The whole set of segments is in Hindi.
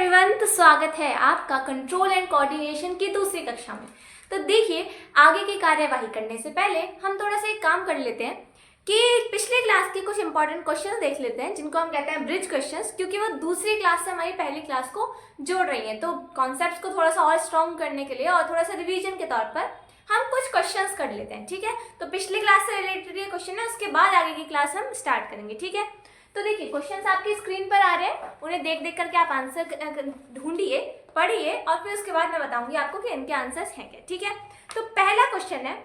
एवरीवन, तो स्वागत है आपका कंट्रोल एंड कोऑर्डिनेशन की दूसरी कक्षा में। तो देखिए, आगे की कार्यवाही करने से पहले हम थोड़ा सा एक काम कर लेते हैं कि पिछले क्लास के कुछ इंपॉर्टेंट क्वेश्चन देख लेते हैं, जिनको हम कहते हैं ब्रिज क्वेश्चंस, क्योंकि वो दूसरी क्लास से हमारी पहली क्लास को जोड़ रही हैं। तो कॉन्सेप्ट्स को थोड़ा सा और स्ट्रॉन्ग करने के लिए और थोड़ा सा रिवीजन के तौर पर हम कुछ क्वेश्चंस कर लेते हैं। ठीक है, तो पिछली क्लास से रिलेटेड ये क्वेश्चन है, उसके बाद आगे की क्लास हम स्टार्ट करेंगे। ठीक है, तो देखिए क्वेश्चंस आपकी स्क्रीन पर आ रहे हैं, उन्हें देख देख करके आप आंसर ढूंढिए, पढ़िए और फिर उसके बाद मैं बताऊंगी आपको कि इनके आंसर्स हैं क्या। ठीक है, तो पहला क्वेश्चन है,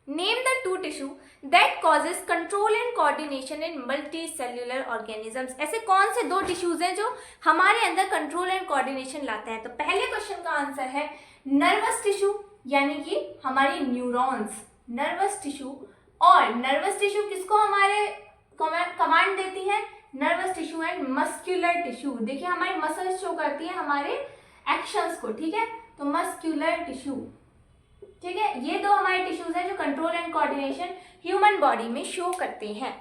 name the two tissue that causes control and coordination in multi cellular organisms. ऐसे कौन से दो टिश्यूज हैं जो हमारे अंदर कंट्रोल एंड कोऑर्डिनेशन लाते हैं? तो पहले क्वेश्चन का आंसर है नर्वस टिश्यू, यानी कि हमारी न्यूरॉन्स, नर्वस टिश्यू। और नर्वस टिश्यू किसको हमारे कमांड देती है? Nervous tissue and muscular tissue. देखिए हमारी मसल्स शो करती है हमारे एक्शंस को। ठीक है, तो मस्कुलर टिश्यू। ठीक है, ये दो हमारे टिश्यूज हैं जो control and coordination human body में शो करते हैं।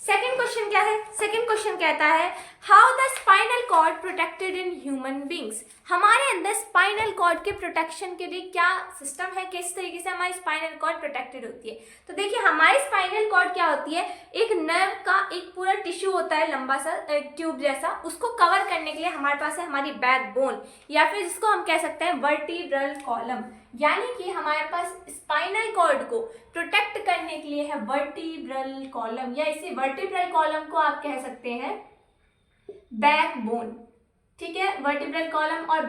सेकेंड क्वेश्चन क्या है? सेकेंड क्वेश्चन कहता है, how the spinal cord protected in human beings. हमारे अंदर स्पाइनल कॉर्ड के प्रोटेक्शन के लिए क्या सिस्टम है, किस तरीके से हमारी स्पाइनल कॉर्ड प्रोटेक्टेड होती है? तो देखिए हमारी स्पाइनल कॉर्ड क्या होती है, एक नर्व का एक पूरा टिश्यू होता है, लंबा सा ट्यूब जैसा, उसको कवर करने के लिए हमारे पास है हमारी बैकबोन, या फिर जिसको हम कह सकते हैं वर्टिब्रल कॉलम। यानी कि हमारे पास स्पाइनल कॉर्ड को प्रोटेक्ट करने के लिए है वर्टिब्रल कॉलम, या इसी वर्टिब्रल कॉलम को आप कह सकते हैं बैकबोन। ठीक है, वर्टिब्रल कॉलम और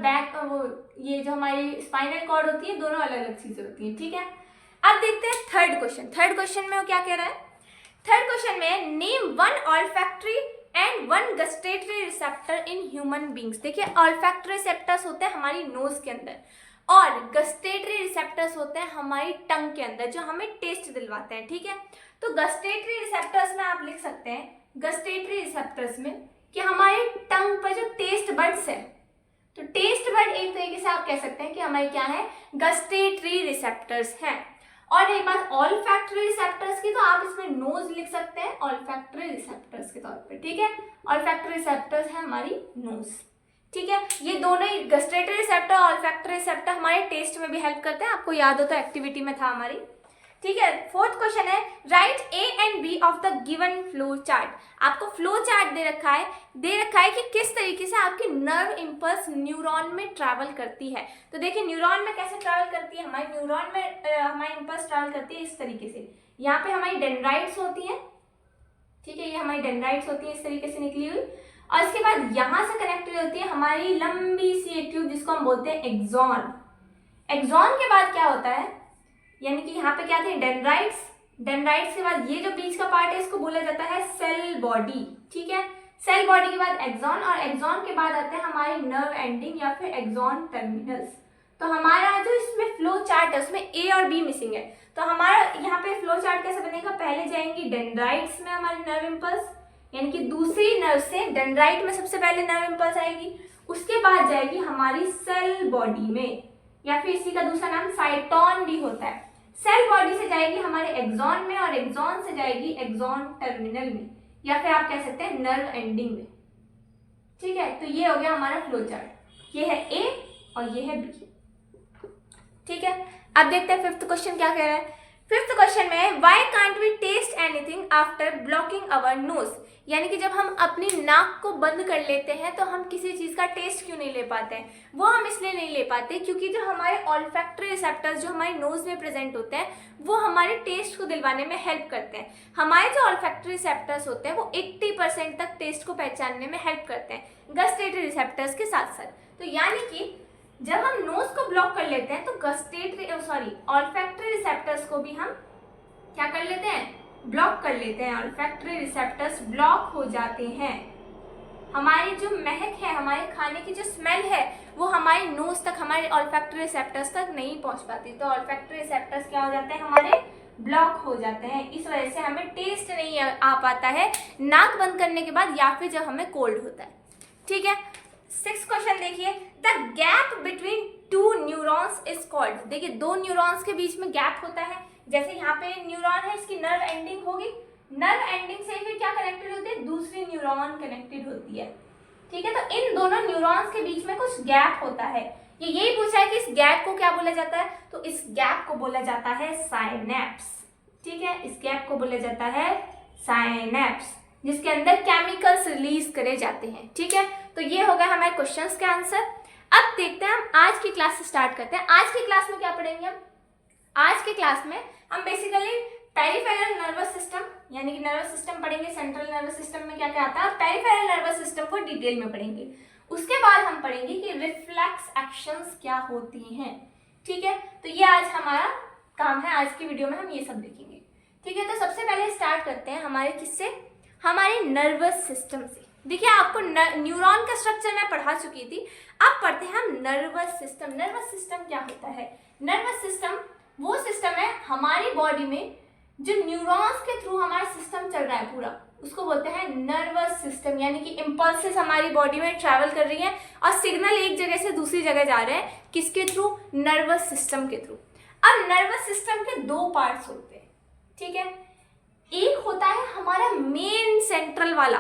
ये जो हमारी स्पाइनल कॉर्ड होती है, दोनों अलग अलग चीजें होती हैं। ठीक है, अब देखते हैं थर्ड क्वेश्चन। थर्ड क्वेश्चन में वो क्या कह रहा है? थर्ड क्वेश्चन में, name one olfactory and one gustatory receptor in human beings. देखिए ऑल्फैक्टरी रिसेप्टर्स होते हैं हमारी नोज के अंदर, और गस्टेटरी रिसेप्टर्स होते हैं हमारी टंग के अंदर, जो हमें टेस्ट दिलवाते हैं। ठीक है, तो गस्टेटरी रिसेप्टर्स में आप लिख सकते हैं, गस्टेटरी रिसेप्टर्स में कि हमारे टंग पर जो टेस्ट बड्स है, तो टेस्ट बड एक तरीके से आप कह सकते हैं कि हमारे क्या है, गस्टेटरी रिसेप्टर्स हैं। और एक बात ऑल्फैक्टरी रिसेप्टर्स की, तो आप इसमें नोज लिख सकते हैं ऑल्फैक्टरी रिसेप्टर्स के तौर पे। ठीक है, ऑल्फैक्टरी रिसेप्टर्स है हमारी नोज। ठीक है, ये दोनों ही गस्टेटरी रिसेप्टर और ऑल्फैक्टरी रिसेप्टर हमारे टेस्ट में भी हेल्प करते हैं, आपको याद हो तो एक्टिविटी में था हमारी। ठीक है, फोर्थ क्वेश्चन है, write A and B of the given flow chart. आपको फ्लो चार्ट दे रखा है कि किस तरीके से आपकी नर्व इंपल्स न्यूरॉन में ट्रैवल करती है। तो देखिए न्यूरॉन में कैसे ट्रैवल करती है, हमारे न्यूरॉन में हमारी इंपल्स ट्रैवल करती है इस तरीके से। यहाँ पे हमारी डेंड्राइट्स होती है। ठीक है, ये हमारी डेंड्राइट्स होती है इस तरीके से निकली हुई, और इसके बाद यहाँ से कनेक्टेड होती है हमारी लंबी सी एक ट्यूब, जिसको हम बोलते हैं एक्सॉन। एक्सॉन के बाद क्या होता है, यानी कि यहाँ पे क्या थे, डेंड्राइट्स। डेंड्राइट्स के बाद ये जो बीच का पार्ट है, इसको बोला जाता है सेल बॉडी। ठीक है, सेल बॉडी के बाद एक्सॉन, और एक्सॉन के बाद आते हैं हमारी नर्व एंडिंग या फिर एक्सॉन टर्मिनल्स। तो हमारा जो इसमें फ्लो चार्ट है, उसमें ए और बी मिसिंग है। तो हमारा यहाँ पे फ्लो चार्ट कैसे बनेगा, पहले जाएंगी डेंड्राइट्स में हमारी नर्व इंपल्स, यानी कि दूसरी नर्व से डेंड्राइट में सबसे पहले नर्व इंपल्स आएगी, उसके बाद जाएगी हमारी सेल बॉडी में, या फिर इसी का दूसरा नाम साइटोन भी होता है। सेल बॉडी से जाएगी हमारे एक्सॉन में, और एक्सॉन से जाएगी एक्सॉन टर्मिनल में, या फिर आप कह सकते हैं नर्व एंडिंग में। ठीक है, तो ये हो गया हमारा फ्लो चार्ट, ये है ए और ये है बी। ठीक है, अब देखते हैं फिफ्थ क्वेश्चन क्या कह रहा है। फिफ्थ क्वेश्चन में, why can't we taste anything after blocking our nose. यानी कि जब हम अपनी नाक को बंद कर लेते हैं तो हम किसी चीज़ का टेस्ट क्यों नहीं ले पाते हैं? वो हम इसलिए नहीं ले पाते क्योंकि जो हमारे ऑल्फैक्टरी रिसेप्टर्स जो हमारी नोज में प्रेजेंट होते हैं, वो हमारे टेस्ट को दिलवाने में हेल्प करते हैं। हमारे जो ऑल्फैक्टरी रिसेप्टर्स होते हैं वो 80% तक टेस्ट को पहचानने में हेल्प करते हैं, गस्टेटरी रिसेप्टर्स के साथ साथ। तो यानी कि जब हम नोज को ब्लॉक कर लेते हैं तो ऑल्फैक्टरी रिसेप्टर्स को भी हम क्या कर लेते हैं, ब्लॉक कर लेते हैं। ऑल्फैक्टरी रिसेप्टर्स ब्लॉक हो जाते हैं। हमारी जो महक है, हमारे खाने की जो स्मेल है, वो हमारी नोज तक, हमारे ऑल्फैक्टरी रिसेप्टर्स तक नहीं पहुंच पाती। तो ऑल्फैक्टरी रिसेप्टर्स क्या हो जाते हैं, हमारे ब्लॉक हो जाते हैं। इस वजह से हमें टेस्ट नहीं आ पाता है नाक बंद करने के बाद, या फिर जब हमें कोल्ड होता है। ठीक है, सिक्स्थ क्वेश्चन देखिए, the gap between two neurons is called. देखिए दो न्यूरॉन्स के बीच में गैप होता है, जैसे यहाँ पे न्यूरॉन है, इसकी नर्व एंडिंग होगी, नर्व एंडिंग से फिर क्या कनेक्टेड होती है, दूसरी न्यूरॉन कनेक्टेड होती है। ठीक है, तो इन दोनों न्यूरॉन्स के बीच में कुछ गैप होता है। ये यही पूछा है कि इस गैप को क्या बोला जाता है, तो इस गैप को बोला जाता है साइनेप्स। ठीक है, इस गैप को बोला जाता है साइनेप्स, जिसके अंदर केमिकल्स रिलीज करे जाते हैं। ठीक है, तो ये हो गया हमारे क्वेश्चंस के आंसर। अब देखते हैं हम आज की क्लास से स्टार्ट करते हैं। आज की क्लास में क्या पढ़ेंगे हम? आज की क्लास में हम बेसिकली पेरिफेरल नर्वस सिस्टम यानी कि नर्वस सिस्टम पढ़ेंगे। सेंट्रल नर्वस सिस्टम में क्या क्या आता है, पेरिफेरल नर्वस सिस्टम को डिटेल में पढ़ेंगे। उसके बाद हम पढ़ेंगे कि रिफ्लेक्स एक्शंस क्या होती हैं। ठीक है, तो ये आज हमारा काम है। आज की वीडियो में हम ये सब देखेंगे। ठीक है, तो सबसे पहले स्टार्ट करते हैं हमारे किससे, हमारे नर्वस सिस्टम से। देखिए, आपको न्यूरॉन का स्ट्रक्चर मैं पढ़ा चुकी थी, अब पढ़ते हैं हम नर्वस सिस्टम। नर्वस सिस्टम क्या होता है? नर्वस सिस्टम वो सिस्टम है हमारी बॉडी में जो न्यूरॉन्स के थ्रू हमारा सिस्टम चल रहा है पूरा, उसको बोलते हैं नर्वस सिस्टम। यानी कि इम्पल्सेस हमारी बॉडी में ट्रैवल कर रही हैं और सिग्नल एक जगह से दूसरी जगह जा रहे हैं, किसके थ्रू? नर्वस सिस्टम के थ्रू। अब नर्वस सिस्टम के दो पार्ट्स होते हैं। ठीक है, एक होता है हमारा मेन सेंट्रल वाला,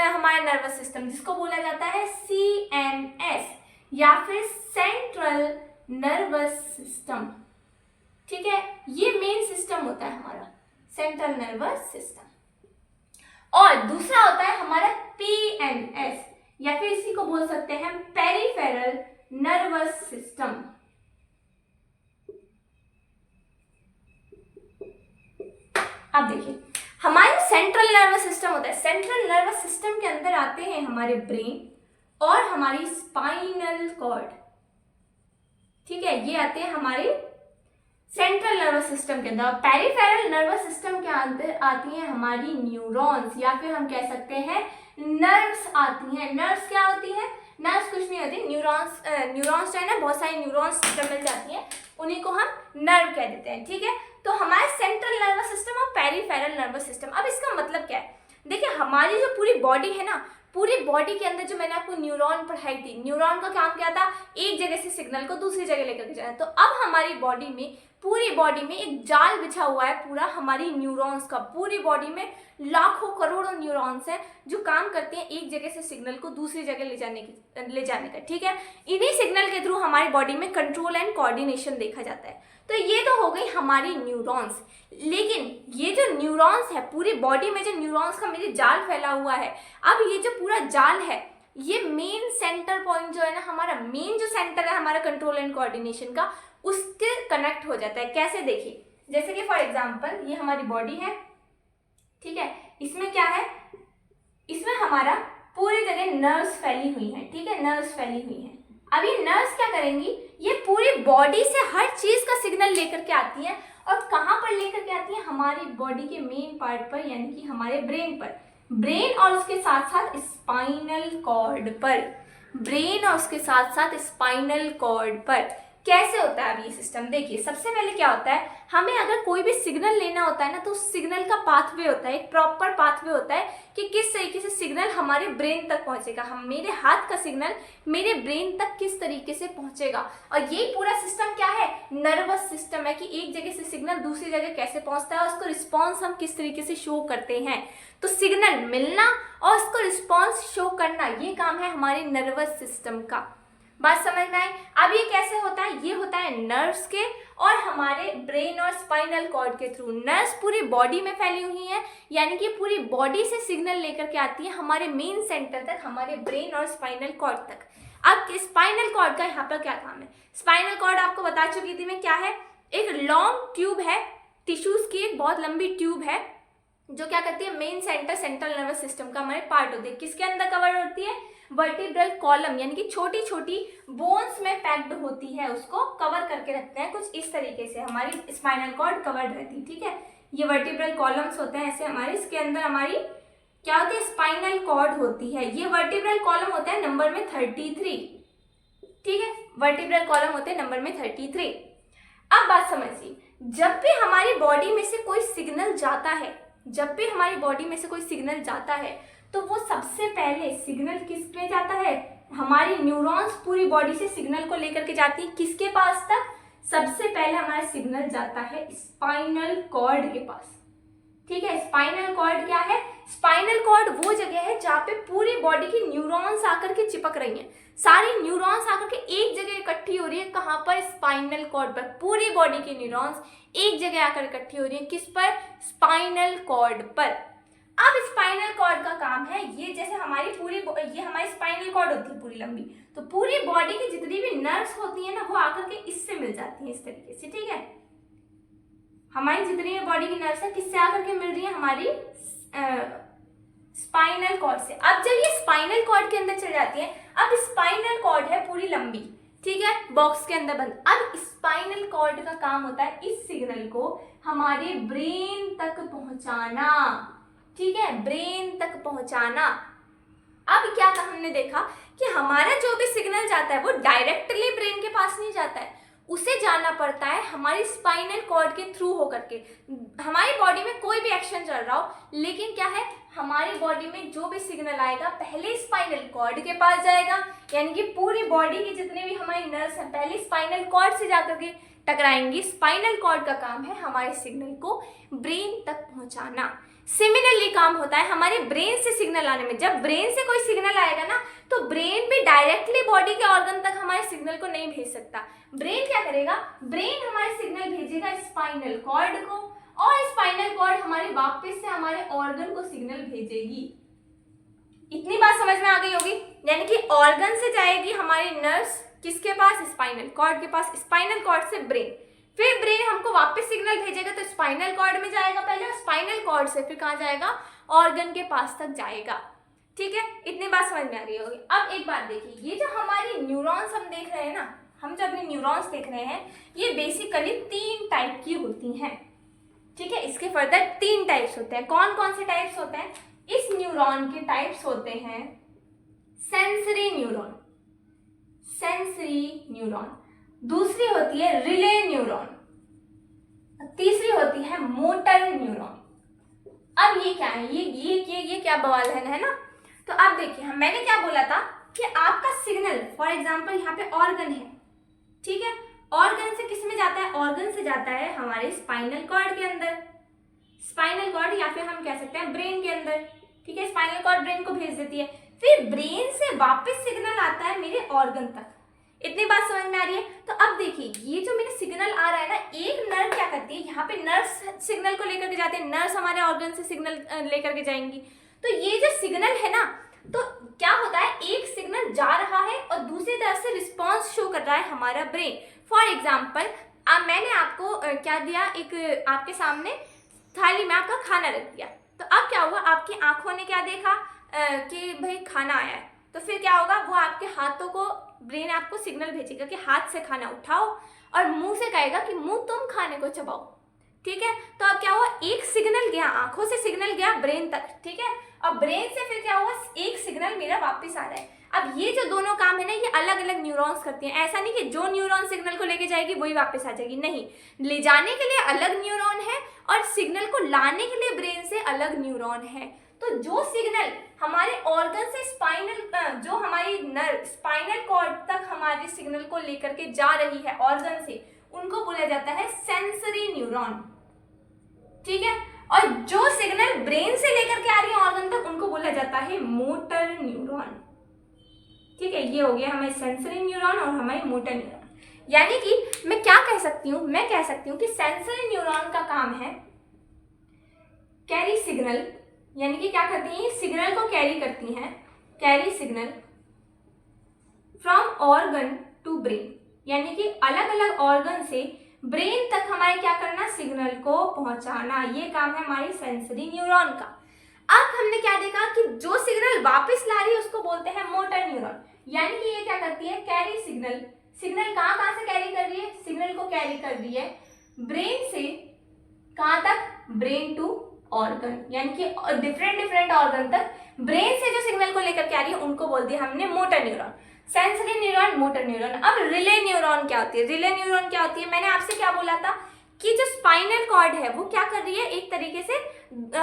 हमारा नर्वस सिस्टम, जिसको बोला जाता है CNS या फिर सेंट्रल नर्वस सिस्टम। ठीक है, ये मेन सिस्टम होता है हमारा सेंट्रल नर्वस सिस्टम। और दूसरा होता है हमारा PNS या फिर इसी को बोल सकते हैं पेरिफेरल नर्वस सिस्टम। अब देखिए, हमारे सेंट्रल नर्वस सिस्टम होता है, सेंट्रल नर्वस सिस्टम के अंदर आते हैं हमारे ब्रेन और हमारी स्पाइनल कॉर्ड। ठीक है, ये आते हैं हमारे सेंट्रल नर्वस सिस्टम के अंदर। पेरिफेरल नर्वस सिस्टम के अंदर आती हैं हमारी न्यूरॉन्स या फिर हम कह सकते हैं नर्व्स आती हैं। नर्व्स क्या होती है? नर्व्स कुछ नहीं होती, न्यूरॉन्स जो है ना, बहुत सारी न्यूरॉन्स मिल जाती हैं, उन्हीं को हम नर्व कह देते हैं। ठीक है, तो हमारे सेंट्रल नर्वस सिस्टम और पेरिफेरल नर्वस सिस्टम। अब इसका मतलब क्या है? देखिए, हमारी जो पूरी बॉडी है ना, पूरी बॉडी के अंदर जो मैंने आपको न्यूरॉन पढ़ाई थी, न्यूरॉन का काम क्या था? एक जगह से सिग्नल को दूसरी जगह लेकर के जाना। तो अब हमारी बॉडी में, पूरी बॉडी में एक जाल बिछा हुआ है पूरा हमारी न्यूरॉन्स का। पूरी बॉडी में लाखों करोड़ों न्यूरॉन्स हैं जो काम करते हैं एक जगह से सिग्नल को दूसरी जगह ले जाने का। ठीक है, इन्हीं सिग्नल के थ्रू हमारी बॉडी में कंट्रोल एंड कोऑर्डिनेशन देखा जाता है। तो ये तो हो गई हमारी न्यूरॉन्स। लेकिन ये जो न्यूरॉन्स है, पूरी बॉडी में जो न्यूरॉन्स का मेरे जाल फैला हुआ है, अब ये जो पूरा जाल है, ये मेन सेंटर पॉइंट जो है ना, हमारा मेन जो सेंटर है हमारा कंट्रोल एंड कोऑर्डिनेशन का, उसके कनेक्ट हो जाता है। कैसे? देखिए, जैसे कि फॉर एग्जांपल ये हमारी बॉडी है। ठीक है, इसमें क्या है? इसमें हमारा पूरी जगह नर्व्स फैली हुई है। ठीक है, नर्व्स फैली हुई है। अब ये नर्व्स क्या करेंगी? ये पूरी बॉडी से हर चीज का सिग्नल लेकर के आती है। और कहाँ पर लेकर के आती है? हमारी बॉडी के मेन पार्ट पर, यानी कि हमारे ब्रेन पर। ब्रेन और उसके साथ साथ स्पाइनल कॉर्ड पर। ब्रेन और उसके साथ साथ स्पाइनल कॉर्ड पर। कैसे होता है अब ये सिस्टम? देखिए, सबसे पहले क्या होता है, हमें अगर कोई भी सिग्नल लेना होता है ना, तो उस सिग्नल का पाथवे होता है, एक प्रॉपर पाथवे होता है कि किस तरीके से सिग्नल हमारे ब्रेन तक पहुंचेगा। हम मेरे हाथ का सिग्नल मेरे ब्रेन तक किस तरीके से पहुंचेगा। और ये पूरा सिस्टम क्या है? नर्वस सिस्टम है, कि एक जगह से सिग्नल दूसरी जगह कैसे पहुंचता है, उसको रिस्पॉन्स हम किस तरीके से शो करते हैं। तो सिग्नल मिलना और उसको रिस्पॉन्स शो करना, ये काम है हमारे नर्वस सिस्टम का। बात समझ में आई? अब ये कैसे होता है? ये होता है नर्व्स के और हमारे ब्रेन और स्पाइनल कॉर्ड के थ्रू। नर्व्स पूरी बॉडी में फैली हुई हैं, यानी कि पूरी बॉडी से सिग्नल लेकर के आती है हमारे मेन सेंटर तक, हमारे ब्रेन और स्पाइनल कॉर्ड तक। अब स्पाइनल कॉर्ड का यहाँ पर क्या काम है? स्पाइनल कॉर्ड आपको बता चुकी थी मैं क्या है, एक लॉन्ग ट्यूब है, टिश्यूज की एक बहुत लंबी ट्यूब है जो क्या करती है, main centre central nervous system का हमारे पार्ट होते हैं। किसके अंदर कवर होती है? वर्टिब्रल कॉलम, यानी कि छोटी छोटी बोन्स में पैक्ड होती है, उसको कवर करके रखते हैं कुछ इस तरीके से। हमारी स्पाइनल कॉर्ड कवर्ड रहती है, ठीक है। ये वर्टिब्रल कॉलम्स होते हैं ऐसे हमारे, इसके अंदर हमारी क्या होती है, स्पाइनल कॉर्ड होती है। ये वर्टिब्रल कॉलम होता है नंबर में 33, ठीक है। वर्टिब्रल कॉलम होते हैं नंबर में 33। अब बात समझिए, जब भी हमारी बॉडी में से कोई सिग्नल जाता है, जब भी हमारी बॉडी में से कोई सिग्नल जाता है तो वो सबसे पहले सिग्नल किस पे जाता है, हमारी न्यूरॉन्स पूरी बॉडी से सिग्नल को लेकर के जाती है किसके पास तक, सबसे पहले हमारा सिग्नल जाता है स्पाइनल कॉर्ड के पास, ठीक है। स्पाइनल कॉर्ड क्या है, स्पाइनल कॉर्ड वो जगह है जहाँ पे पूरी बॉडी की न्यूरॉन्स आकर के चिपक रही हैं, सारी न्यूरॉन्स आकर के एक जगह इकट्ठी हो रही है। कहाँ पर? स्पाइनल कॉर्ड पर। पूरी बॉडी की न्यूरॉन्स एक जगह आकर इकट्ठी हो रही है, किस पर? स्पाइनल कॉर्ड पर। अब स्पाइनल कॉर्ड का काम है, ये जैसे हमारी पूरी ये हमारी स्पाइनल कॉर्ड होती है पूरी लंबी, तो पूरी बॉडी की जितनी भी नर्व्स होती है ना वो आकर के इससे मिल जाती हैं इस तरीके से, ठीक है। हमारी जितनी भी बॉडी की नर्व्स है किससे आकर के मिल रही है? हमारी स्पाइनल कॉर्ड से। अब जब ये स्पाइनल कॉर्ड के अंदर चल जाती है, अब स्पाइनल कॉर्ड है पूरी लंबी, ठीक है, बॉक्स के अंदर बंद। अब स्पाइनल कॉर्ड का काम होता है इस सिग्नल को हमारे ब्रेन तक पहुंचाना, ठीक है, ब्रेन तक पहुंचाना। अब क्या था, हमने देखा कि हमारा जो भी सिग्नल जाता है वो डायरेक्टली ब्रेन के पास नहीं जाता है, उसे जाना पड़ता है हमारी स्पाइनल कॉर्ड के थ्रू होकर के। हमारी बॉडी में कोई भी एक्शन चल रहा हो, लेकिन क्या है, हमारी बॉडी में जो भी सिग्नल आएगा पहले स्पाइनल कॉर्ड के पास जाएगा, यानी कि पूरी बॉडी की जितने भी हमारी नर्व्स हैं पहले स्पाइनल कॉर्ड से जाकर के टकराएंगी। स्पाइनल कॉर्ड का काम है हमारे सिग्नल को ब्रेन तक पहुंचाना। सिमिलरली काम होता है हमारे ब्रेन से सिग्नल आने में। जब ब्रेन से कोई सिग्नल आएगा ना, तो ब्रेन भी डायरेक्टली बॉडी के ऑर्गन तक हमारे सिग्नल को नहीं भेज सकता। ब्रेन क्या करेगा, ब्रेन हमारे सिग्नल भेजेगा स्पाइनल कॉर्ड को, और स्पाइनल कॉर्ड हमारे वापस से हमारे ऑर्गन को सिग्नल भेजेगी। इतनी बात समझ में आ गई होगी, यानी कि ऑर्गन से जाएगी हमारी नर्व्स किसके पास? स्पाइनल कॉर्ड के पास, स्पाइनल कॉर्ड से ब्रेन, फिर ब्रेन हमको वापस सिग्नल भेजेगा तो स्पाइनल कॉर्ड में जाएगा पहले, और स्पाइनल कॉर्ड से फिर कहाँ जाएगा? ऑर्गन के पास तक जाएगा, ठीक है। इतनी बात समझ में आ रही होगी। अब एक बात देखिए, ये जो हमारी न्यूरॉन्स हम देख रहे हैं ना, हम जो अपने न्यूरॉन्स देख रहे हैं, ये बेसिकली 3 टाइप की होती हैं, ठीक है। इसके फर्दर 3 टाइप्स होते हैं। कौन कौन से टाइप्स होते हैं? इस न्यूरॉन के टाइप्स होते हैं सेंसरी न्यूरॉन, सेंसरी न्यूरॉन, दूसरी होती है रिले न्यूरॉन, तीसरी होती है मोटर न्यूरॉन। अब ये क्या है, ये क्या बवाल है ना। तो अब देखिए, मैंने क्या बोला था कि आपका सिग्नल, फॉर एग्जांपल यहाँ पे ऑर्गन है, ठीक है, ऑर्गन से किस में जाता है? ऑर्गन से जाता है हमारे स्पाइनल कॉर्ड के अंदर, स्पाइनल कॉर्ड, या फिर हम कह सकते हैं ब्रेन के अंदर, ठीक है। स्पाइनल कॉर्ड ब्रेन को भेज देती है, फिर ब्रेन से वापस सिग्नल आता है मेरे ऑर्गन तक। इतनी बात समझ में आ रही है? तो अब देखिए, ये जो मेरे सिग्नल आ रहा है ना, एक नर्व क्या करती है, यहाँ पे नर्व सिग्नल को लेकर के जाते हैं, नर्व्स हमारे ऑर्गन से सिग्नल लेकर के जाएंगी। तो ये जो सिग्नल है ना, तो क्या होता है, एक सिग्नल जा रहा है और दूसरी तरफ से रिस्पॉन्स शो कर रहा है हमारा ब्रेन। फॉर एग्जाम्पल, मैंने आपको क्या दिया, एक आपके सामने थाली में आपका खाना रख दिया, तो अब क्या हुआ, आपकी आंखों ने क्या देखा कि भाई खाना आया है, तो फिर क्या होगा, वो आपके हाथों को, ब्रेन आपको सिग्नल भेजेगा कि हाथ से खाना उठाओ, और मुंह से कहेगा कि मुंह तुम खाने को चबाओ, ठीक है। तो अब क्या हुआ, एक सिग्नल गया, आंखों से सिग्नल गया ब्रेन तक, ठीक है, और ब्रेन से फिर क्या हुआ, एक सिग्नल मेरा वापस आ रहा है। अब ये जो दोनों काम है ना, ये अलग अलग न्यूरॉन्स करती हैं। ऐसा नहीं कि जो न्यूरॉन सिग्नल को लेके जाएगी वही वापस आ जाएगी, नहीं, ले जाने के लिए अलग न्यूरॉन है और सिग्नल को लाने के लिए ब्रेन से अलग न्यूरॉन है। तो जो सिग्नल हमारे ऑर्गन से स्पाइनल, जो हमारी नर्व स्पाइनल कॉर्ड तक हमारे सिग्नल को लेकर के जा रही है ऑर्गन से, उनको बोला जाता है सेंसरी न्यूरॉन, ठीक है। और जो सिग्नल ब्रेन से लेकर के आ रही है ऑर्गन तक, उनको बोला जाता है मोटर न्यूरॉन, ठीक है। ये हो गया हमारे सेंसरी न्यूरॉन और हमारे मोटर न्यूरॉन। यानी कि मैं क्या कह सकती हूँ, मैं कह सकती हूँ कि सेंसरी न्यूरॉन का काम है कैरी सिग्नल, यानी कि क्या करती हैं, सिग्नल को कैरी करती हैं, carry signal from organ to brain, यानी कि अलग अलग ऑर्गन से ब्रेन तक हमारे क्या करना, सिग्नल को पहुंचाना, ये काम है हमारी सेंसरी न्यूरॉन का। अब हमने क्या देखा कि जो सिग्नल वापस ला रही है उसको बोलते हैं मोटर न्यूरॉन, यानी कि ये क्या करती है, कैरी सिग्नल, सिग्नल कहाँ से कैरी कर रही है, सिग्नल को कैरी कर रही है ब्रेन से कहाँ तक, ब्रेन टू ऑर्गन, यानी कि डिफरेंट ऑर्गन तक ब्रेन से जो सिग्नल को लेकर के आ रही है उनको बोल दिया हमने motor neuron, sensory neuron, motor neuron. अब रिले न्यूरॉन क्या होती है, रिले न्यूरॉन क्या होती है, मैंने आपसे क्या बोला था कि जो स्पाइनल कॉर्ड है वो क्या कर रही है, एक तरीके से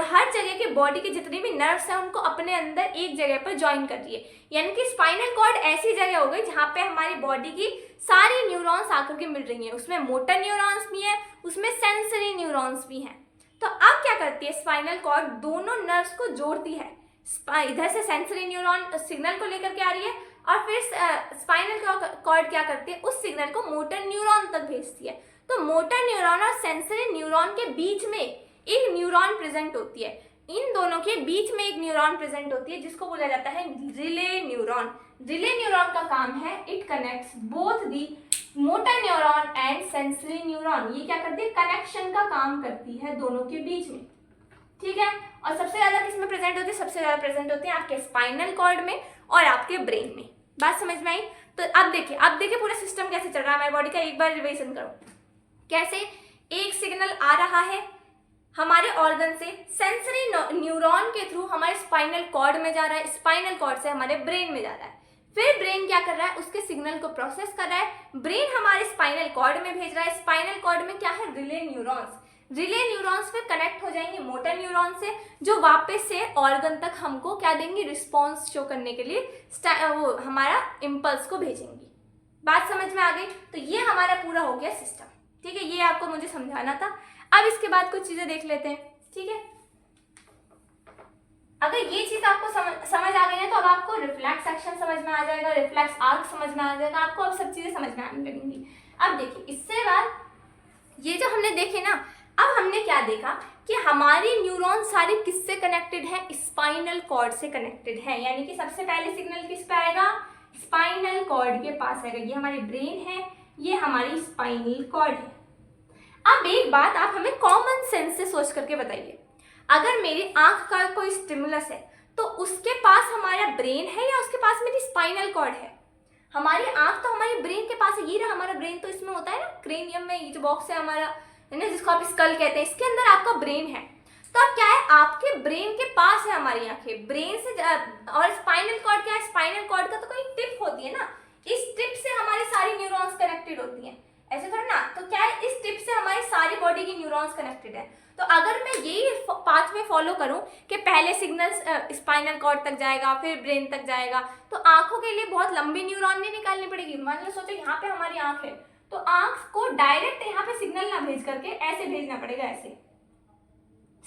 हर जगह के बॉडी के जितनी भी नर्व्स हैं उनको अपने अंदर एक जगह पर ज्वाइन कर रही है, यानी कि स्पाइनल कॉर्ड ऐसी जगह हो गई जहाँ पे हमारी बॉडी की सारी न्यूरॉन्स आकर के मिल रही हैं, उसमें मोटर न्यूरॉन्स भी हैं, उसमें सेंसरी न्यूरॉन्स भी हैं, तो अब क्या करती है स्पाइनल कॉर्ड, दोनों नर्व्स को जोड़ती है। इधर से सेंसरी न्यूरॉन सिग्नल को लेकर के आ रही है और फिर स्पाइनल कॉर्ड क्या करती है, उस सिग्नल को मोटर न्यूरॉन तक भेजती है। तो मोटर न्यूरॉन और सेंसरी न्यूरॉन के बीच में एक न्यूरॉन प्रेजेंट होती है, इन दोनों के बीच में एक न्यूरॉन प्रेजेंट होती है जिसको बोला जाता है रिले न्यूरॉन। रिले न्यूरॉन का काम है it connects both the motor neuron and sensory neuron. ये क्या करती है, कनेक्शन का काम करती है दोनों के बीच में, ठीक है। और सबसे ज्यादा किसमें प्रेजेंट होती है, सबसे ज्यादा प्रेजेंट होती है आपके स्पाइनल कॉर्ड में और आपके ब्रेन में। बात समझ में आई? तो अब देखिए पूरा सिस्टम कैसे चल रहा है हमारी बॉडी का, एक बार रिवीजन करो। कैसे एक सिग्नल आ रहा है हमारे ऑर्गन से सेंसरी न्यूरॉन के थ्रू हमारे स्पाइनल कॉर्ड में जा रहा है, स्पाइनल कॉर्ड से हमारे ब्रेन में जा रहा है, फिर ब्रेन क्या कर रहा है, उसके सिग्नल को प्रोसेस कर रहा है, ब्रेन हमारे स्पाइनल कॉर्ड में भेज रहा है, स्पाइनल कॉर्ड में क्या है, रिले न्यूरॉन्स, रिले न्यूरॉन्स फिर कनेक्ट हो जाएंगे मोटर न्यूरॉन से, जो वापस से ऑर्गन तक हमको क्या देंगे, रिस्पॉन्स शो करने के लिए वो हमारा इम्पल्स को भेजेंगी। बात समझ में आ गई? तो ये हमारा पूरा हो गया सिस्टम, ठीक है। ये आपको मुझे समझाना था। अब इसके बाद कुछ चीजें देख लेते हैं, ठीक है। अगर ये चीज आपको समझ आ गई है तो अब आपको रिफ्लेक्स एक्शन समझ में आ जाएगा, रिफ्लेक्स आर्क समझ में आ जाएगा, आपको अब सब चीजें समझ में आने लगेंगी। अब देखिए इससे बाद ये जो हमने देखे ना, अब हमने क्या देखा कि हमारी न्यूरॉन सारी किससे कनेक्टेड है, स्पाइनल कॉर्ड से कनेक्टेड है। यानी कि सबसे पहले सिग्नल किस पे आएगा, स्पाइनल कॉर्ड के पास आएगा। ये हमारी ब्रेन है, ये हमारी स्पाइनल कॉर्ड है। अब एक बात आप हमें कॉमन सेंस से सोच करके बताइए, अगर मेरी आंख का कोई स्टिमुलस है तो उसके पास हमारा ब्रेन है या उसके पास मेरी स्पाइनल कॉर्ड है? हमारी आंख तो हमारे ब्रेन के पास है, ये रहा हमारा ब्रेन, तो इसमें होता है ना क्रेनियम में, ये जो बॉक्स है हमारा, है ना, जिसको आप स्कल कहते हैं, इसके अंदर आपका ब्रेन है। तो अब क्या है, आपके ब्रेन के पास है हमारी आंखें, ब्रेन से और स्पाइनल कॉर्ड क्या है, स्पाइनल कॉर्ड का तो कोई टिप होती है ना, इस टिप से हमारी सारी न्यूरॉन्स कनेक्टेड होती हैं, ऐसे थोड़ा ना। तो क्या है, इस टिप से हमारी सारी बॉडी की न्यूरॉन्स कनेक्टेड है। तो अगर मैं यही पाथवे फॉलो करूं कि पहले सिग्नल स्पाइनल कॉर्ड तक जाएगा, फिर ब्रेन तक जाएगा, तो आंखों के लिए बहुत लंबी न्यूरॉन नहीं निकालनी पड़ेगी। मान लो सोचो यहाँ पे हमारी आंख है, तो आंख को डायरेक्ट यहाँ पे सिग्नल ना भेज करके ऐसे भेजना पड़ेगा, ऐसे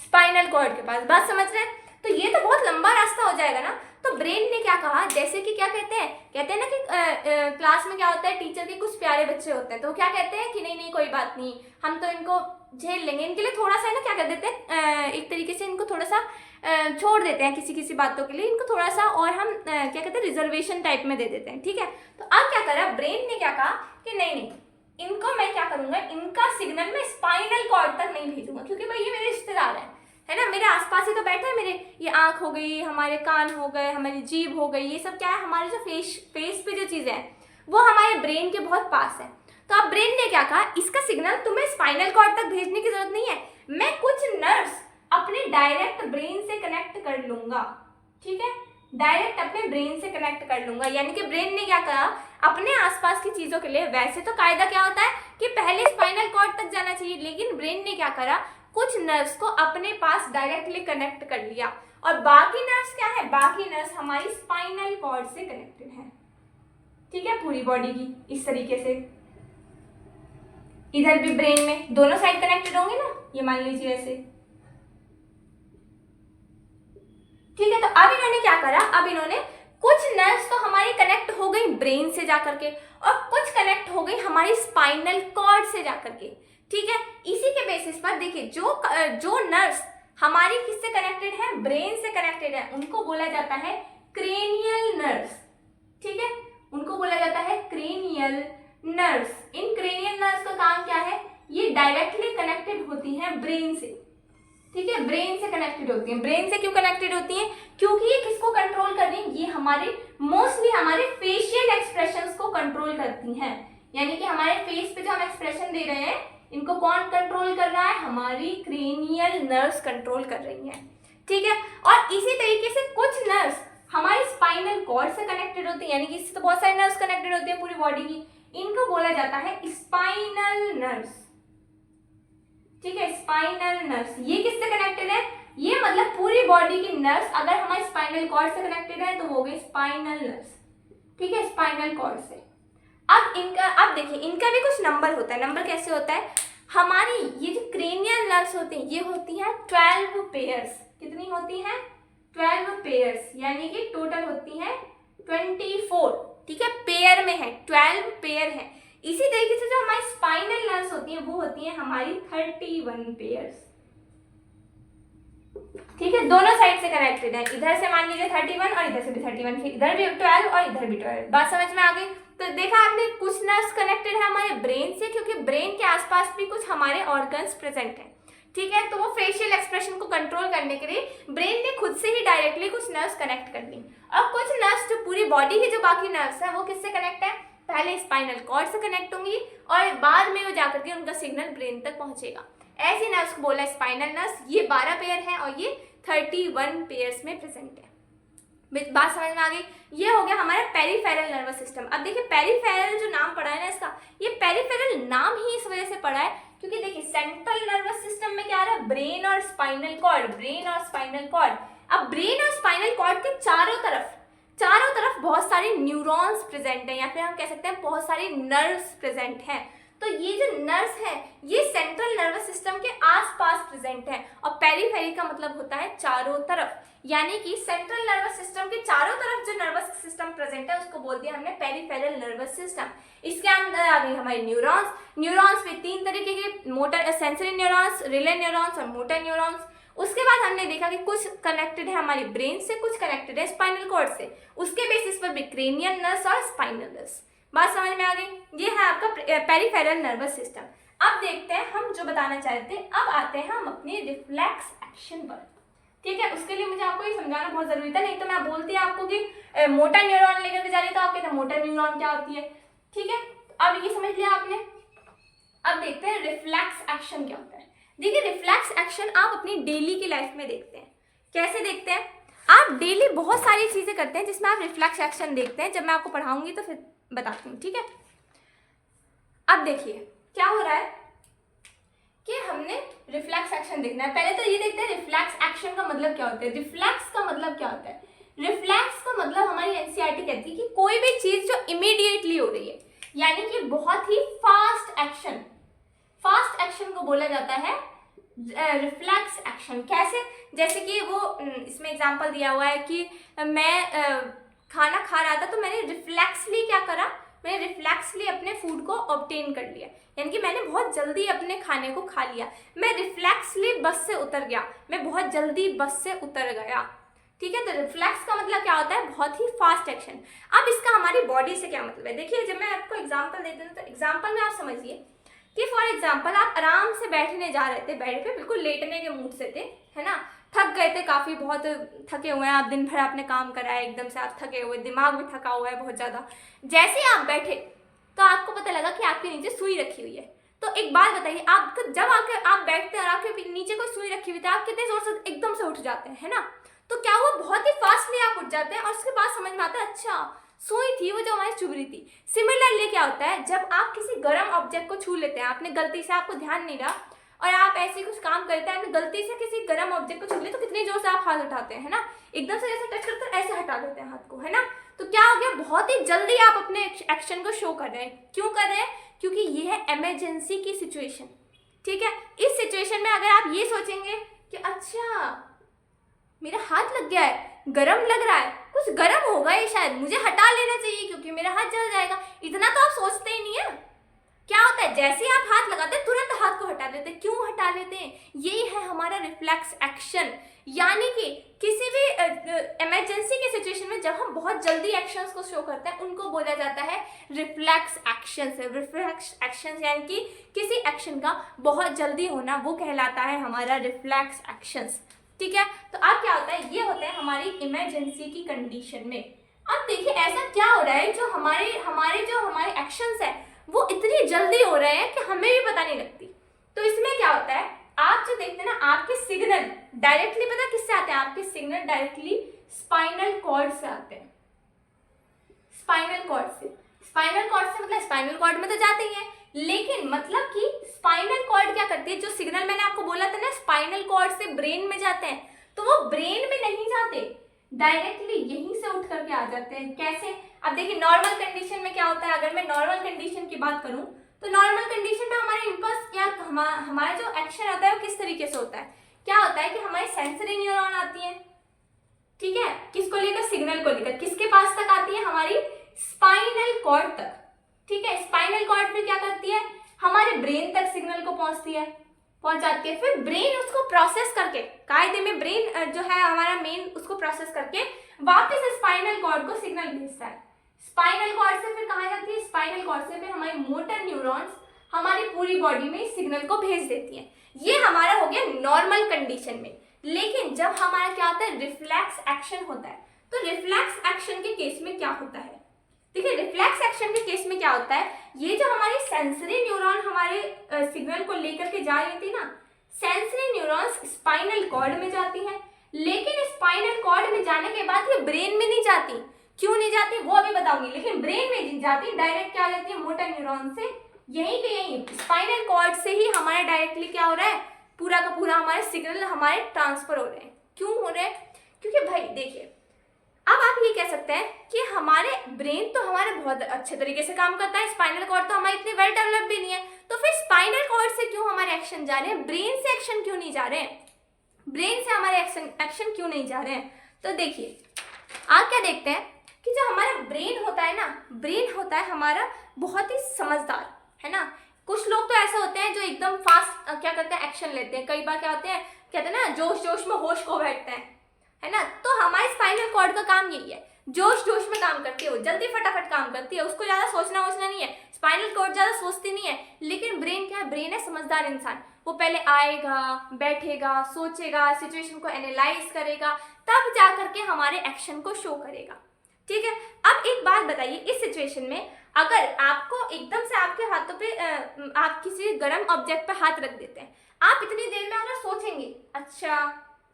स्पाइनल कॉर्ड के पास। बात समझ रहे हैं? तो ये तो बहुत लंबा रास्ता हो जाएगा ना। तो ब्रेन ने क्या कहा, जैसे कि क्या कहते हैं ना कि क्लास में क्या होता है, टीचर के कुछ प्यारे बच्चे होते हैं, तो क्या कहते हैं कि नहीं नहीं कोई बात नहीं, हम तो इनको झेल लेंगे, इनके लिए थोड़ा सा है ना क्या कर देते हैं, एक तरीके से इनको थोड़ा सा छोड़ देते हैं किसी किसी बातों के लिए, इनको थोड़ा सा और हम क्या कहते हैं रिजर्वेशन टाइप में दे देते हैं, ठीक है। तो अब क्या करा ब्रेन ने, क्या कहा कि नहीं नहीं, इनको मैं क्या करूंगा, इनका सिग्नल मैं स्पाइनल कॉर्ड तक नहीं भेजूंगा, क्योंकि भाई ये मेरे रिश्तेदार है ना, मेरे आसपास ही तो बैठे हैं, मेरे ये आंख हो गई, हमारे कान हो गए, हमारी जीभ हो गई, ये सब क्या है, हमारे जो फेस पे जो चीज़ें हैं वो हमारे ब्रेन के बहुत पास है। तो अब ब्रेन ने क्या कहा, इसका सिग्नल तुम्हें स्पाइनल कॉर्ड तक भेजने की जरूरत नहीं है, मैं कुछ नर्व्स अपने डायरेक्ट ब्रेन से कनेक्ट कर लूंगा, ठीक है, डायरेक्ट अपने ब्रेन से कनेक्ट कर लूंगा। यानी कि ब्रेन ने क्या कहा, अपने आसपास की चीजों के लिए, वैसे तो कायदा क्या होता है कि पहले स्पाइनल कॉर्ड तक जाना चाहिए, लेकिन ब्रेन ने क्या करा, कुछ नर्व्स को अपने पास डायरेक्टली कनेक्ट कर लिया, और बाकी नर्व्स क्या है, बाकी नर्व्स हमारी स्पाइनल कॉर्ड से कनेक्टेड है, ठीक है, पूरी बॉडी की इस तरीके से। इधर भी ब्रेन में दोनों साइड कनेक्टेड होंगे ना, ये मान लीजिए ऐसे, ठीक है। तो अब इन्होंने क्या करा, अब इन्होंने कुछ नर्व्स तो हमारी कनेक्ट हो गई ब्रेन से जाकर के, और कुछ कनेक्ट हो गई हमारी स्पाइनल कॉर्ड से जाकर के, ठीक है। इसी के बेसिस पर देखिए जो नर्व्स हमारी किससे कनेक्टेड है, ब्रेन से कनेक्टेड है, उनको बोला जाता है क्रेनियल नर्व्स, ठीक है, उनको बोला जाता है क्रेनियल नर्व्स। इन क्रेनियल नर्व्स का काम क्या है, ये डायरेक्टली कनेक्टेड होती हैं ब्रेन से, ठीक है, ब्रेन से कनेक्टेड होती हैं। ब्रेन से क्यों कनेक्टेड होती हैं, क्योंकि ये किसको कंट्रोल कर रही हैं, ये हमारे मोस्टली हमारे फेशियल एक्सप्रेशंस को कंट्रोल करती हैं। यानी कि हमारे फेस पे जो हम एक्सप्रेशन दे रहे हैं, इनको कौन कंट्रोल कर रहा है, हमारी क्रेनियल नर्व्स कंट्रोल कर रही हैं, ठीक है। और इसी तरीके से कुछ नर्व्स हमारी स्पाइनल कॉर्ड से कनेक्टेड होती है, यानी कि इससे तो बहुत सारी नर्व्स कनेक्टेड होती है पूरी बॉडी की, इनको बोला जाता है स्पाइनल नर्व्स, ठीक है, स्पाइनल नर्व्स। ये किससे कनेक्टेड है, ये मतलब पूरी बॉडी की नर्व्स अगर हमारे स्पाइनल कॉर्ड से कनेक्टेड है तो वो गई स्पाइनल नर्व्स, ठीक है, स्पाइनल कॉर्ड से। अब देखिए इनका भी कुछ नंबर होता है। नंबर कैसे होता है, हमारी ये जो क्रेनियल नर्व्स होती हैं ये होती हैं 12 पेयर्स। कितनी होती हैं? 12 पेयर्स, यानी कि टोटल होती हैं 24। ठीक है, पेयर में है, 12 पेयर है। इसी तरीके से जो हमारी स्पाइनल नर्व्स होती हैं वो होती हैं हमारी 31 पेयर्स। ठीक है, दोनों साइड से कनेक्टेड है, इधर से मान लीजिए 31 और इधर से भी 31, फिर इधर भी 12 और इधर भी 12। बात समझ में आ गई? तो देखा आपने, कुछ नर्व्स कनेक्टेड है हमारे ब्रेन से, क्योंकि ब्रेन के आसपास भी कुछ हमारे ऑर्गन्स प्रेजेंट हैं। ठीक है, तो वो फेशियल एक्सप्रेशन को कंट्रोल करने के लिए ब्रेन ने खुद से ही डायरेक्टली कुछ नर्व्स कनेक्ट कर दी। और कुछ नर्व्स जो पूरी बॉडी की जो बाकी नर्व्स है वो किससे कनेक्ट है? पहले स्पाइनल कॉर्ड से कनेक्ट होंगी और बाद में वो जाकर के उनका सिग्नल ब्रेन तक पहुंचेगा। ऐसी नर्व्स को बोला स्पाइनल नर्व्स। ये 12 पेयर है और ये 31 पेयर्स में प्रेजेंट है। बात समझ में आ गई? ये हो गया हमारा पेरिफेरल नर्वस सिस्टम। अब देखिए पेरिफेरल जो नाम पड़ा है ना इसका, ये पेरिफेरल नाम ही इस वजह से पड़ा है क्योंकि देखिए सेंट्रल नर्वस सिस्टम में क्या आ रहा है? ब्रेन और स्पाइनल कॉर्ड, ब्रेन और स्पाइनल कॉर्ड। अब ब्रेन और स्पाइनल कॉर्ड के चारों तरफ बहुत सारे न्यूरॉन्स प्रेजेंट हैं, या फिर हम कह सकते हैं बहुत सारे नर्व्स प्रेजेंट हैं। तो ये जो नर्व्स है ये सेंट्रल नर्वस सिस्टम के आसपास प्रेजेंट है। और पेरिफेरी का मतलब होता है चारों तरफ, यानी कि सेंट्रल नर्वस सिस्टम के चारों तरफ जो नर्वस सिस्टम प्रेजेंट है उसको बोल दिया हमने पेरिफेरल नर्वस सिस्टम। इसके अंदर आ गई हमारी न्यूरॉन्स। न्यूरॉन्स में 3 तरीके के, motor sensory neurons, relay neurons और मोटर न्यूरॉन्स। उसके बाद हमने देखा कि कुछ कनेक्टेड है हमारी ब्रेन से, कुछ कनेक्टेड है स्पाइनल कॉर्ड से। उसके बेसिस पर भी क्रेनियल नर्व्स और स्पाइनल नर्व्स। बात समझ में आ गई? ये है आपका पेरिफेरल नर्वस सिस्टम। अब देखते हैं हम जो बताना चाहते हैं। अब आते हैं हम अपने रिफ्लेक्स एक्शन पर। ठीक है, उसके लिए मुझे आपको ये समझाना बहुत जरूरी था, नहीं तो मैं बोलती आपको कि मोटा न्यूरॉन लेकर के जा रही तो आप कहते हैं मोटा न्यूरॉन क्या होती है। ठीक है, अब ये समझ लिया आपने। अब देखते हैं रिफ्लेक्स एक्शन क्या होता है। देखिए रिफ्लेक्स एक्शन आप अपनी डेली की लाइफ में देखते हैं। कैसे देखते हैं? आप डेली बहुत सारी चीजें करते हैं जिसमें आप रिफ्लेक्स एक्शन देखते हैं। जब मैं आपको पढ़ाऊंगी तो फिर बताती हूँ। ठीक है, अब देखिए क्या हो रहा है कि हमने रिफ्लेक्स एक्शन देखना है। पहले तो ये देखते हैं रिफ्लेक्स एक्शन का मतलब क्या होता है। रिफ्लेक्स का मतलब क्या होता है? रिफ्लेक्स का मतलब हमारी एनसीईआरटी कहती है कि कोई भी चीज जो इमीडिएटली हो रही है, यानी कि बहुत ही फास्ट एक्शन, फास्ट एक्शन को बोला जाता है रिफ्लेक्स एक्शन। कैसे? जैसे कि वो इसमें एग्जांपल दिया हुआ है कि मैं खाना खा रहा था तो मैंने रिफ्लेक्सली क्या करा? मैंने रिफ्लेक्सली अपने फूड को ऑब्टेन कर लिया, यानी कि मैंने बहुत जल्दी अपने खाने को खा लिया। मैं रिफ्लेक्सली बस से उतर गया, मैं बहुत जल्दी बस से उतर गया। ठीक है, तो रिफ्लेक्स का मतलब क्या होता है? बहुत ही फास्ट एक्शन। अब इसका हमारी बॉडी से क्या मतलब है? देखिए जब मैं आपको एग्जाम्पल देती हूँ तो एग्जाम्पल में आप समझिए कि फॉर एग्जाम्पल आप आराम से बैठने जा रहे थे, बेड पे बिल्कुल लेटने के मूड से थे, है ना, थक गए थे, काफ़ी बहुत थके हुए हैं आप, दिन भर आपने काम करा है, एकदम से आप थके हुए, दिमाग भी थका हुआ है बहुत ज़्यादा। जैसे ही आप बैठे तो आपको पता लगा कि आपके नीचे सुई रखी हुई है। तो एक बात बताइए, आपको जब आप बैठते हैं और आपके नीचे कोई सुई रखी हुई थी, आप कितने जोर से एकदम से उठ जाते हैं, है ना? तो क्या वो बहुत ही फास्टली आप उठ जाते हैं और उसके बाद समझ में आता है अच्छा सुई थी वो जो हमारी चुभ रही थी। सिमिलरली क्या होता है, जब आप किसी गर्म ऑब्जेक्ट को छू लेते हैं, आपने गलती से, आपको ध्यान नहीं रहा और आप ऐसे कुछ काम करते हैं, आपने गलती से किसी गर्म ऑब्जेक्ट को छू लिया तो कितनी जोर से आप हाथ उठाते हैं, है ना? एकदम से जैसे टच करते हैं ऐसे हटा देते हैं हाथ को, है ना? तो क्या हो गया, बहुत ही जल्दी आप अपने एक्शन को शो कर रहे हैं। क्यों कर रहे हैं? क्योंकि ये है इमरजेंसी की सिचुएशन। ठीक है, इस सिचुएशन में अगर आप ये सोचेंगे कि अच्छा मेरा हाथ लग गया है, गरम लग रहा है, कुछ गरम होगा ये, शायद मुझे हटा लेना चाहिए क्योंकि मेरा हाथ जल जाएगा, इतना तो आप सोचते ही नहीं है। क्या होता है, जैसे ही आप हाथ लगाते हैं तुरंत हाथ को हटा लेते हैं। क्यों हटा लेते हैं? यही है हमारा रिफ्लेक्स एक्शन। यानी कि किसी भी इमरजेंसी के सिचुएशन में जब हम बहुत जल्दी एक्शंस को शो करते हैं उनको बोला जाता है रिफ्लेक्स एक्शंस। रिफ्लेक्स एक्शंस यानी कि किसी एक्शन का बहुत जल्दी होना, वो कहलाता है हमारा रिफ्लेक्स एक्शंस। ठीक है, तो अब क्या होता है, ये होता है हमारी इमरजेंसी की कंडीशन में। अब देखिए ऐसा क्या हो रहा है, जो हमारे एक्शंस है वो इतनी जल्दी हो रहे हैं कि हमें भी पता नहीं लगती। तो इसमें क्या होता है, आप जो देखते हैं ना, आपके सिग्नल डायरेक्टली पता किससे आते हैं? आपके सिग्नल डायरेक्टली स्पाइनल कॉर्ड से आते हैं। स्पाइनल कॉर्ड से मतलब स्पाइनल कॉर्ड में तो जाते ही हैं, लेकिन मतलब कि स्पाइनल कॉर्ड क्या करती है, जो सिग्नल मैंने आपको बोला था ना स्पाइनल कॉर्ड से ब्रेन में जाते हैं, तो वो ब्रेन में नहीं जाते, डायरेक्टली यहीं से उठ करके आ जाते हैं। कैसे? अब देखिए नॉर्मल कंडीशन में क्या होता है, अगर मैं नॉर्मल कंडीशन की बात करूं तो नॉर्मल कंडीशन में हमारे इम्पल्स क्या हमारा जो एक्शन होता है वो किस तरीके से होता है, क्या होता है कि हमारी सेंसरी न्यूरॉन आती है, ठीक है, किसको लेकर, सिग्नल को लेकर, किसके पास तक आती है, हमारी स्पाइनल कॉर्ड तक, ठीक है। स्पाइनल कॉर्ड फिर क्या करती है, हमारे ब्रेन तक सिग्नल को पहुंच जाती है। फिर ब्रेन उसको प्रोसेस करके, कायदे में ब्रेन जो है हमारा मेन, उसको प्रोसेस करके वापस स्पाइनल कॉर्ड को सिग्नल भेजता है। स्पाइनल कॉर्ड से फिर कहाँ जाती है, स्पाइनल कॉर्ड से फिर हमारी मोटर न्यूरॉन्स हमारी पूरी बॉडी में इस सिग्नल को भेज देती है। ये हमारा हो गया नॉर्मल कंडीशन में। लेकिन जब हमारा क्या होता है, रिफ्लेक्स एक्शन होता है, तो रिफ्लेक्स एक्शन के केस में क्या होता है, देखिए रिफ्लेक्स एक्शन के केस में क्या होता है, ये जो हमारी सेंसरी न्यूरॉन हमारे सिग्नल को लेकर के जा रही थी ना, सेंसरी न्यूरॉन्स स्पाइनल कॉर्ड में जाती हैं, लेकिन स्पाइनल कॉर्ड में जाने के बाद ये ब्रेन में नहीं जाती। क्यों नहीं जाती वो अभी बताऊंगी, लेकिन ब्रेन में जाती, डायरेक्ट क्या हो जाती है, मोटर न्यूरॉन से यहीं के यहीं स्पाइनल कॉर्ड से ही हमारा डायरेक्टली क्या हो रहा है, पूरा का पूरा हमारे सिग्नल हमारे ट्रांसफर हो रहे हैं। क्यों हो रहे हैं, क्योंकि भाई देखिए, अब आप ये कह सकते हैं कि हमारे ब्रेन तो हमारे बहुत अच्छे तरीके से काम करता है, स्पाइनल कॉर्ड तो हमारे इतने वेल डेवलप भी नहीं है, तो फिर स्पाइनल कॉर्ड से क्यों हमारे एक्शन जा रहे हैं, ब्रेन से एक्शन क्यों नहीं जा रहे हैं, ब्रेन से हमारे एक्शन क्यों नहीं जा रहे हैं। तो देखिए आप क्या देखते हैं कि जो हमारा ब्रेन होता है ना, ब्रेन होता है हमारा बहुत ही समझदार, है ना। कुछ लोग तो ऐसे होते हैं जो एकदम फास्ट क्या करते हैं, एक्शन लेते हैं। कई बार क्या होते हैं, कहते हैं ना, जोश जोश में होश खो बैठते हैं, है ना। तो हमारे स्पाइनल कॉर्ड का काम यही है, जोश जोश में काम करती है, वो जल्दी फटाफट काम करती है, उसको ज्यादा सोचना वोचना नहीं है, स्पाइनल कॉर्ड ज्यादा सोचती नहीं है। लेकिन ब्रेन क्या है, ब्रेन है समझदार इंसान, वो पहले आएगा, बैठेगा, सोचेगा, सिचुएशन को एनालाइज करेगा, तब जा करके हमारे एक्शन को शो करेगा, ठीक है। अब एक बात बताइए, इस सिचुएशन में अगर आपको एकदम से आपके हाथों पे आप किसी गर्म ऑब्जेक्ट पे हाथ रख देते हैं, आप इतनी देर में अगर सोचेंगे, अच्छा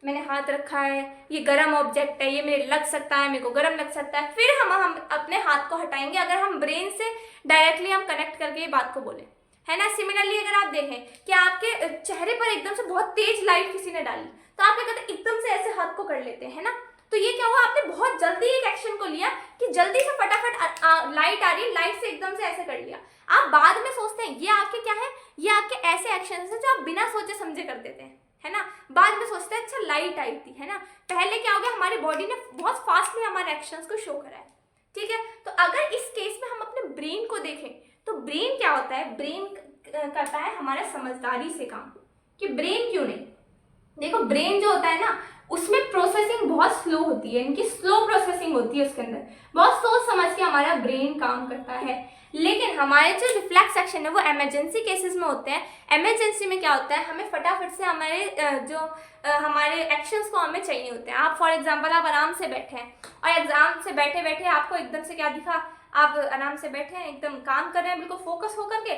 मैंने हाथ रखा है, ये गर्म ऑब्जेक्ट है, ये मेरे लग सकता है, मेरे को गर्म लग सकता है, फिर हम अपने हाथ को हटाएंगे अगर हम ब्रेन से डायरेक्टली हम कनेक्ट करके ये बात को बोले, है ना। सिमिलरली अगर आप देखें कि आपके चेहरे पर एकदम से बहुत तेज लाइट किसी ने डाली, तो आप क्या करते हैं, एकदम से ऐसे हाथ को कर लेते हैं, है ना। तो ये क्या हुआ, आपने बहुत जल्दी एक एक्शन को लिया कि जल्दी से फटाफट लाइट आ रही है, लाइट से एकदम से ऐसे कर लिया। आप बाद में सोचते हैं ये आपके क्या है, ये आपके ऐसे एक्शन है जो आप बिना सोचे समझे कर देते हैं, है ना। बाद में सोचते हैं अच्छा लाइट आई थी, है ना। पहले क्या हो गया, हमारी बॉडी ने बहुत फास्टली हमारे एक्शंस को शो करा है, ठीक है। तो अगर इस केस में हम अपने ब्रेन को देखें, तो ब्रेन क्या होता है, ब्रेन करता है हमारा समझदारी से काम, कि ब्रेन क्यों नहीं, देखो ब्रेन जो होता है ना, उसमें प्रोसेसिंग बहुत स्लो होती है, इनकी स्लो प्रोसेसिंग होती है, उसके अंदर बहुत सोच समझ के हमारा ब्रेन काम करता है। लेकिन हमारे जो रिफ्लेक्स एक्शन है वो इमरजेंसी केसेस में होते हैं। इमरजेंसी में क्या होता है, हमें फटाफट से हमारे एक्शंस को हमें चाहिए होते हैं। आप फॉर एग्जांपल आप आराम से बैठे हैं और एग्जाम से बैठे बैठे आपको एकदम से क्या दिखा, आप आराम से बैठे हैं, एकदम काम कर रहे हैं बिल्कुल फोकस होकर के,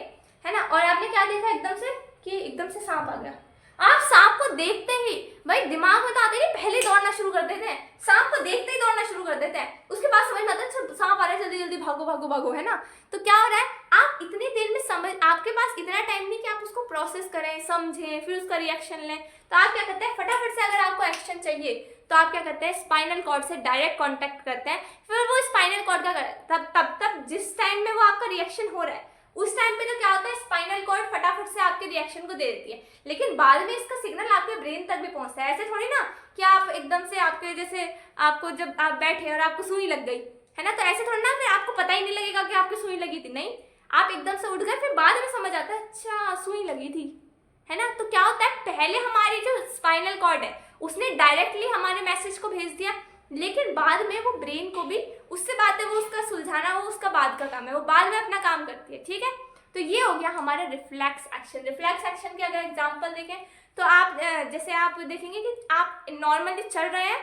है ना, और आपने क्या देखा एकदम से कि एकदम से सांप आ गया। आप सांप को देखते ही भाई दिमाग में तो आते ही पहले दौड़ना शुरू कर देते हैं, सांप को देखते ही दौड़ना शुरू कर देते हैं, उसके बाद समझ में आता है सांप आ रहा है, जल्दी जल्दी भागो भागो भागो, है ना। तो क्या हो रहा है, आप इतनी देर में समझ, आपके पास इतना टाइम नहीं कि आप उसको प्रोसेस करें, समझें, फिर उसका रिएक्शन लें। तो आप क्या करते हैं, फटाफट से अगर आपको एक्शन चाहिए तो आप क्या करते हैं, स्पाइनल कॉर्ड से डायरेक्ट कॉन्टेक्ट करते हैं। फिर वो स्पाइनल कॉर्ड का तब जिस टाइम में वो आपका रिएक्शन हो रहा है उस टाइम पे तो क्या होता है, स्पाइनल कॉर्ड फटाफट से आपके रिएक्शन को दे देती है, लेकिन बाद में इसका सिग्नल आपके ब्रेन तक भी पहुंचता है। ऐसे थोड़ी ना कि आप एकदम से आपके जैसे आपको जब आप बैठे और आपको सुई लग गई, है ना, तो ऐसे थोड़ी ना फिर आपको पता ही नहीं लगेगा कि आपकी सुई लगी थी, नहीं, आप एकदम से उठ गए, फिर बाद में समझ आता है अच्छा सुई लगी थी, है ना। तो क्या होता है, पहले हमारी जो स्पाइनल कॉर्ड है उसने डायरेक्टली हमारे मैसेज को भेज दिया, लेकिन बाद में वो ब्रेन को भी उससे बात है, वो उसका सुलझाना वो उसका बाद का काम है, वो बाद में अपना काम करती है, ठीक है। तो ये हो गया हमारा रिफ्लेक्स एक्शन। रिफ्लेक्स एक्शन के अगर एग्जांपल देखें तो आप जैसे आप देखेंगे कि आप नॉर्मली चल रहे हैं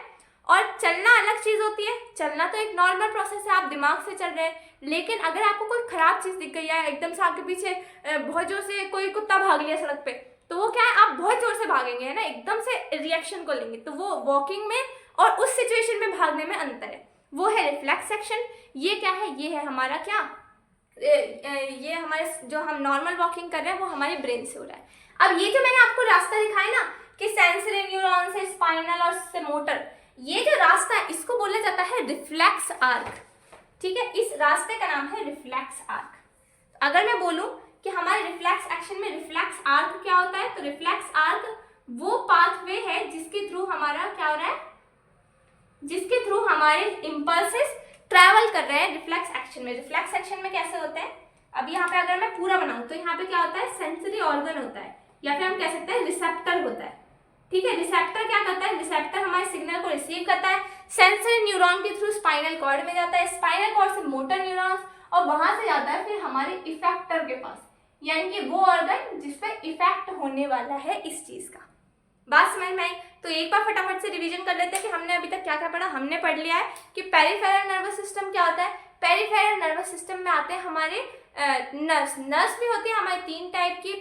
और चलना अलग चीज़ होती है। चलना तो एक नॉर्मल प्रोसेस है, आप दिमाग से चल रहे हैं, लेकिन अगर आपको कोई ख़राब चीज़ दिख गई है, एकदम से आपके पीछे बहुत जोर से कोई कुत्ता भाग लिया सड़क पे, तो वो क्या है, आप बहुत जोर से भागेंगे, है ना, एकदम से रिएक्शन को लेंगे, तो वो वॉकिंग में और उस सिचुएशन में भागने में अंतर है, वो है रिफ्लेक्स एक्शन। ये क्या है, ये है हमारा क्या, ये हमारे जो हम नॉर्मल वॉकिंग कर रहे हैं वो हमारे ब्रेन से हो रहा है। अब ये जो मैंने आपको रास्ता दिखाया ना कि सेंसरी न्यूरॉन से स्पाइनल और से मोटर, ये जो रास्ता है इसको बोला जाता है रिफ्लेक्स आर्क, ठीक है। इस रास्ते का नाम है रिफ्लेक्स आर्क। अगर मैं बोलूं कि हमारे रिफ्लेक्स एक्शन में रिफ्लेक्स आर्क क्या होता है। तो रिफ्लेक्स आर्क वो पाथवे है जिसके थ्रू हमारा क्या हो रहा है, जिसके थ्रू हमारे इम्पल्सेस ट्रैवल कर रहे हैं रिफ्लेक्स एक्शन में। रिफ्लेक्स एक्शन में कैसे होता है, अब यहाँ पे अगर मैं पूरा बनाऊं तो यहाँ पे क्या होता है, सेंसरी ऑर्गन होता है, या फिर हम कह सकते हैं रिसेप्टर होता है। ठीक है, रिसेप्टर क्या करता है, रिसेप्टर हमारे सिग्नल को रिसीव करता है, सेंसरी न्यूरॉन के थ्रू स्पाइनल कॉर्ड में जाता है, स्पाइनल कॉर्ड से मोटर न्यूरॉन्स, और वहां से जाता है फिर हमारे इफेक्टर के पास, यानी कि वो ऑर्गन जिस पे इफेक्ट होने वाला है इस चीज का। बात समझ में आई? तो एक बार फटाफट से रिवीजन कर लेते हैं कि हमने अभी तक क्या क्या पढ़ा। हमने पढ़ लिया है कि पेरिफेरल नर्वस सिस्टम क्या होता है। पेरिफेरल नर्वस सिस्टम में आते हैं हमारे नर्व्स। नर्व्स भी होती है हमारे 3 टाइप की,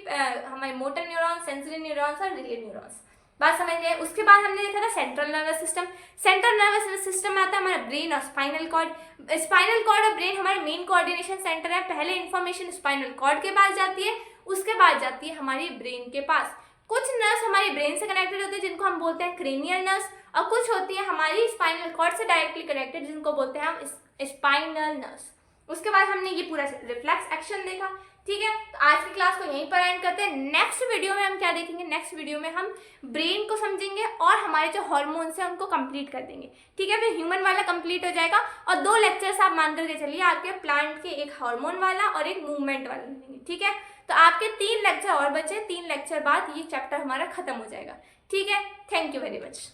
हमारे मोटर न्यूरॉन्स, सेंसरी न्यूरॉन्स और रिले न्यूरॉन्स। बात समझ गए? उसके बाद हमने देखा था central nervous system. Central nervous system में आता है हमारा ब्रेन और स्पाइनल कॉर्ड। स्पाइनल कॉर्ड और ब्रेन हमारे मेन कोऑर्डिनेशन सेंटर है। पहले इन्फॉर्मेशन स्पाइनल कॉर्ड के पास जाती है, उसके बाद जाती है हमारी ब्रेन के पास। कुछ नर्व्स हमारी ब्रेन से कनेक्टेड होती है जिनको हम बोलते हैं क्रेनियल नर्व्स, और कुछ होती है हमारी स्पाइनल कॉर्ड से डायरेक्टली कनेक्टेड जिनको बोलते हैं हम स्पाइनल नर्व्स। उसके बाद हमने ये पूरा रिफ्लेक्स एक्शन देखा। ठीक है, तो आज की क्लास को यहीं पर एंड करते हैं। नेक्स्ट वीडियो में हम क्या देखेंगे, नेक्स्ट वीडियो में हम ब्रेन को समझेंगे और हमारे जो हॉर्मोन्स हैं उनको कंप्लीट कर देंगे। ठीक है, फिर ह्यूमन वाला कंप्लीट हो जाएगा, और 2 लेक्चर्स आप मान करके चलिए आपके प्लांट के, एक हार्मोन वाला और एक मूवमेंट वाला मिलेंगे। ठीक है, तो आपके 3 लेक्चर और बचे, 3 लेक्चर बाद ये चैप्टर हमारा खत्म हो जाएगा। ठीक है, थैंक यू वेरी मच।